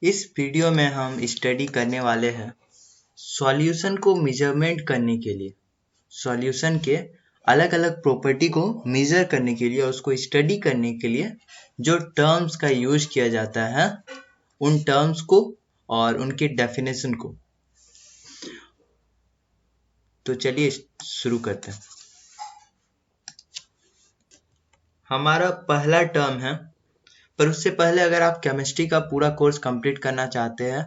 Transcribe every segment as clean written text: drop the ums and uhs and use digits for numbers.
इस वीडियो में हम स्टडी करने वाले हैं सॉल्यूशन को मेजरमेंट करने के लिए, सॉल्यूशन के अलग अलग प्रॉपर्टी को मेजर करने के लिए और उसको स्टडी करने के लिए जो टर्म्स का यूज किया जाता है उन टर्म्स को और उनके डेफिनेशन को। तो चलिए शुरू करते हैं। हमारा पहला टर्म है, पर उससे पहले अगर आप केमिस्ट्री का पूरा कोर्स कंप्लीट करना चाहते हैं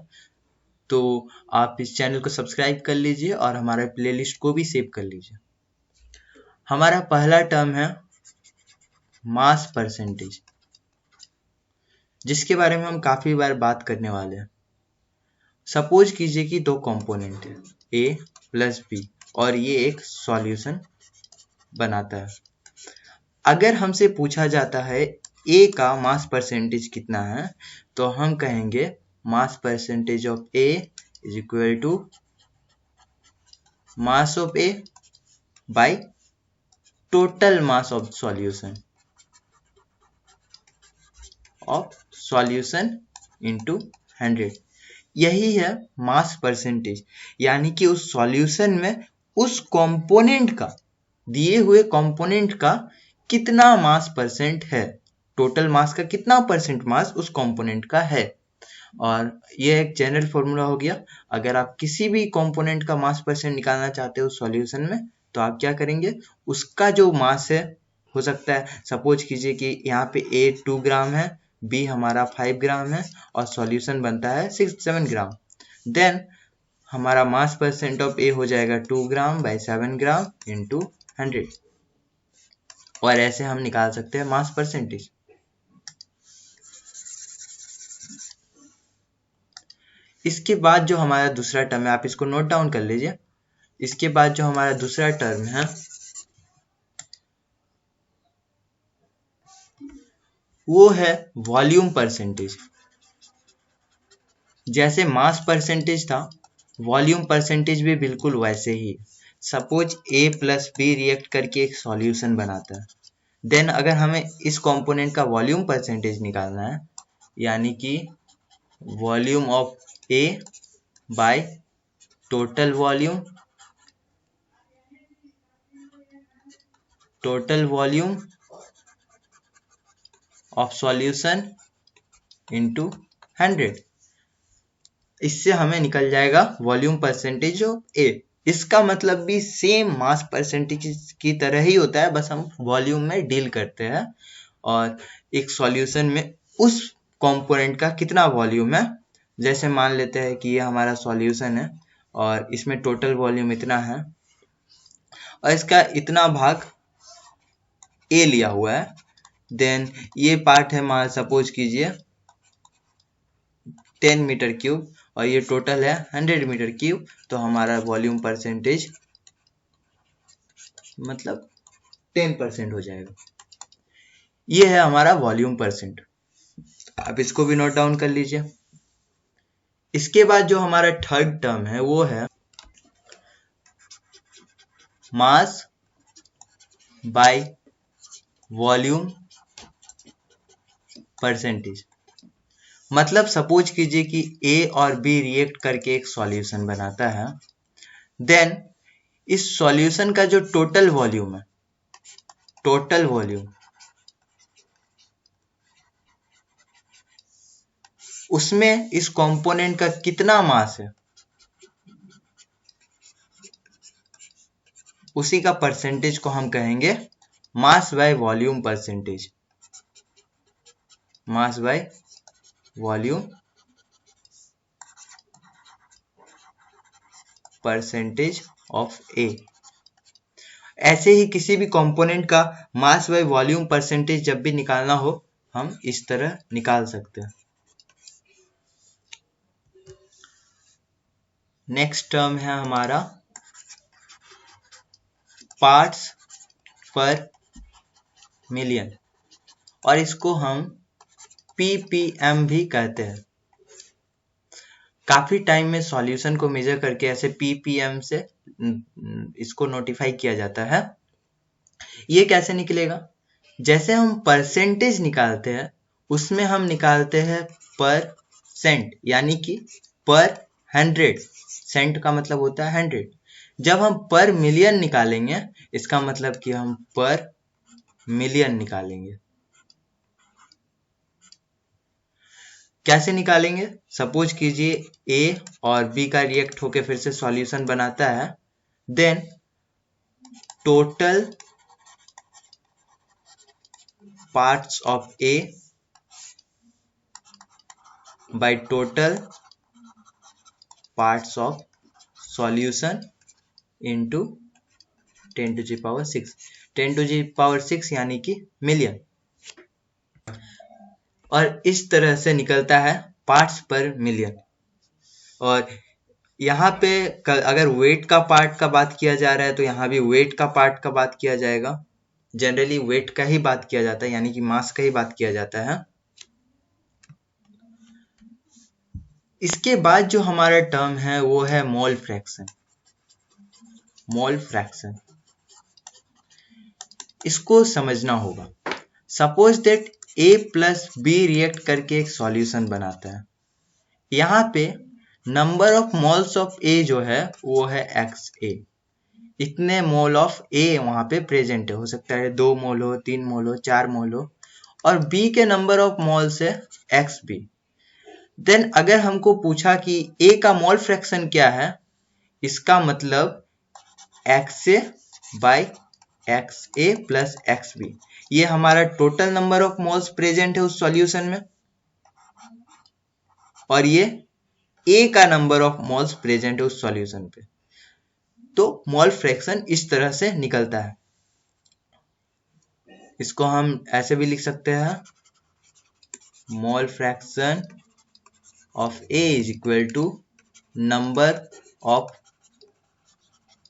तो आप इस चैनल को सब्सक्राइब कर लीजिए और हमारे प्लेलिस्ट को भी सेव कर लीजिए। हमारा पहला टर्म है मास परसेंटेज, जिसके बारे में हम काफी बार बात करने वाले हैं। सपोज कीजिए कि दो कंपोनेंट है ए प्लस बी और ये एक सॉल्यूशन बनाता है। अगर हमसे पूछा जाता है ए का मास परसेंटेज कितना है तो हम कहेंगे mass percentage of A is equal to mass of A by total mass of solution into 100। यही है मास परसेंटेज, यानी कि उस सॉल्यूशन में उस कंपोनेंट का, दिए हुए कंपोनेंट का कितना मास परसेंट है, टोटल मास का कितना परसेंट मास उस कंपोनेंट का है। और ये एक जनरल फॉर्मूला हो गया। अगर आप किसी भी कंपोनेंट का मास परसेंट निकालना चाहते हो सॉल्यूशन में तो आप क्या करेंगे, उसका जो मास है, हो सकता है सपोज कीजिए कि यहाँ पे ए 2 ग्राम है, बी हमारा 5 ग्राम है और सॉल्यूशन बनता है 6-7 ग्राम। देन हमारा मास परसेंट ऑफ ए हो जाएगा 2 ग्राम बाई 7 ग्राम इंटू 100। और ऐसे हम निकाल सकते हैं मास परसेंटेज। इसके बाद जो हमारा दूसरा टर्म है, आप इसको नोट डाउन कर लीजिए। इसके बाद जो हमारा दूसरा टर्म है वो है वॉल्यूम परसेंटेज। जैसे मास परसेंटेज था, वॉल्यूम परसेंटेज भी बिल्कुल वैसे ही। सपोज ए प्लस बी रिएक्ट करके एक सॉल्यूशन बनाता है। देन अगर हमें इस कंपोनेंट का वॉल्यूम परसेंटेज निकालना है, यानी कि volume of A by total volume of solution into 100, इससे हमें निकल जाएगा वॉल्यूम परसेंटेज ऑफ ए। इसका मतलब भी सेम मास परसेंटेज की तरह ही होता है, बस हम वॉल्यूम में डील करते हैं और एक सॉल्यूशन में उस कंपोनेंट का कितना वॉल्यूम है। जैसे मान लेते हैं कि ये हमारा सॉल्यूशन है और इसमें टोटल वॉल्यूम इतना है और इसका इतना भाग ए लिया हुआ है। देन ये पार्ट है, मान सपोज कीजिए 10 मीटर क्यूब और ये टोटल है 100 मीटर क्यूब, तो हमारा वॉल्यूम परसेंटेज मतलब 10% हो जाएगा। ये है हमारा वॉल्यूम परसेंट। आप इसको भी नोट डाउन कर लीजिए। इसके बाद जो हमारा थर्ड टर्म है वो है मास बाय वॉल्यूम परसेंटेज। मतलब सपोज कीजिए कि ए और बी रिएक्ट करके एक सॉल्यूशन बनाता है। देन इस सॉल्यूशन का जो टोटल वॉल्यूम है, टोटल वॉल्यूम, उसमें इस कंपोनेंट का कितना मास है, उसी का परसेंटेज को हम कहेंगे mass by volume percentage. Mass by volume percentage of A. ऐसे ही किसी भी कंपोनेंट का मास बाय वॉल्यूम परसेंटेज जब भी निकालना हो, हम इस तरह निकाल सकते हैं। नेक्स्ट टर्म है हमारा पार्ट्स पर मिलियन, और इसको हम ppm भी कहते हैं। काफी टाइम में सॉल्यूशन को मेजर करके ऐसे ppm से इसको नोटिफाई किया जाता है। ये कैसे निकलेगा, जैसे हम परसेंटेज निकालते हैं उसमें हम निकालते हैं पर सेंट, यानी कि पर 100, सेंट का मतलब होता है 100। जब हम पर मिलियन निकालेंगे, इसका मतलब कि हम पर मिलियन निकालेंगे। कैसे निकालेंगे? सपोज कीजिए ए और बी का रिएक्ट होके फिर से सॉल्यूशन बनाता है, then total parts of A by total parts of solution into 10 to the power 6, 10 to the power 6 यानी कि मिलियन। और इस तरह से निकलता है पार्ट्स पर मिलियन। और यहाँ पे अगर वेट का पार्ट का बात किया जा रहा है तो यहाँ भी वेट का पार्ट का बात किया जाएगा। जनरली वेट का ही बात किया जाता है, यानी कि मास का ही बात किया जाता है। इसके बाद जो हमारा टर्म है वो है मोल फ्रैक्शन। मोल फ्रैक्शन, इसको समझना होगा। Suppose that A plus B react करके एक सॉल्यूशन बनाता है। यहाँ पे number of moles of A जो है वो है एक्स ए। इतने मोल ऑफ ए वहां पे प्रेजेंट है, हो सकता है 2 मोल हो, 3 मोल हो, 4 मोल हो। और बी के नंबर ऑफ मोल्स है एक्स बी। देन अगर हमको पूछा कि ए का मोल फ्रैक्शन क्या है, इसका मतलब x A by x A plus x B. ये हमारा total number of moles present है उस सॉल्यूशन में, और ये ए का नंबर ऑफ मोल्स प्रेजेंट है उस सॉल्यूशन पे। तो मोल फ्रैक्शन इस तरह से निकलता है। इसको हम ऐसे भी लिख सकते हैं, mole fraction of A is equal to number of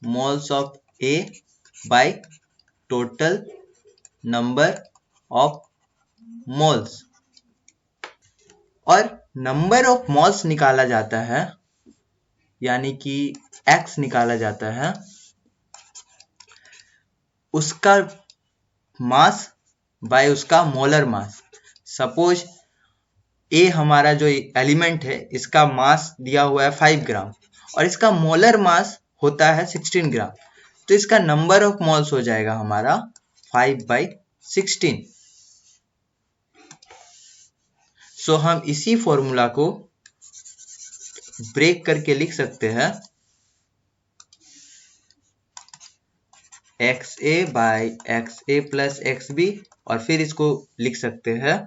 moles of A by total number of moles. और नंबर ऑफ मोल्स निकाला जाता है, यानी कि x निकाला जाता है उसका मास बाय उसका मोलर मास। सपोज ए हमारा जो एलिमेंट है इसका मास दिया हुआ है 5 ग्राम और इसका मोलर मास होता है 16 ग्राम, तो इसका नंबर ऑफ मोल्स हो जाएगा हमारा 5/16। सो हम इसी फॉर्मूला को ब्रेक करके लिख सकते हैं, x A by x A plus x B, और फिर इसको लिख सकते हैं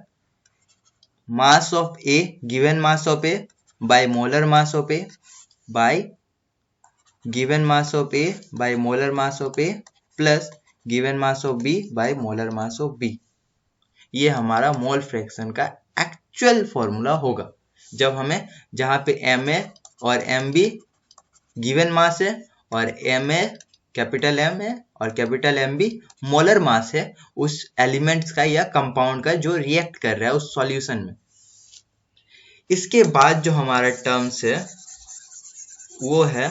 mass of A given mass of A by molar mass of A by given mass of A by molar mass of A plus given mass of B by molar mass of B. ये हमारा mole fraction का actual formula होगा, जब हमें जहां पे M A और M be given mass है और एम ए कैपिटल एम है और capital M B molar mass है उस एलिमेंट्स का या कंपाउंड का जो रिएक्ट कर रहा है उस सॉल्यूशन में। इसके बाद जो हमारा टर्म्स है वो है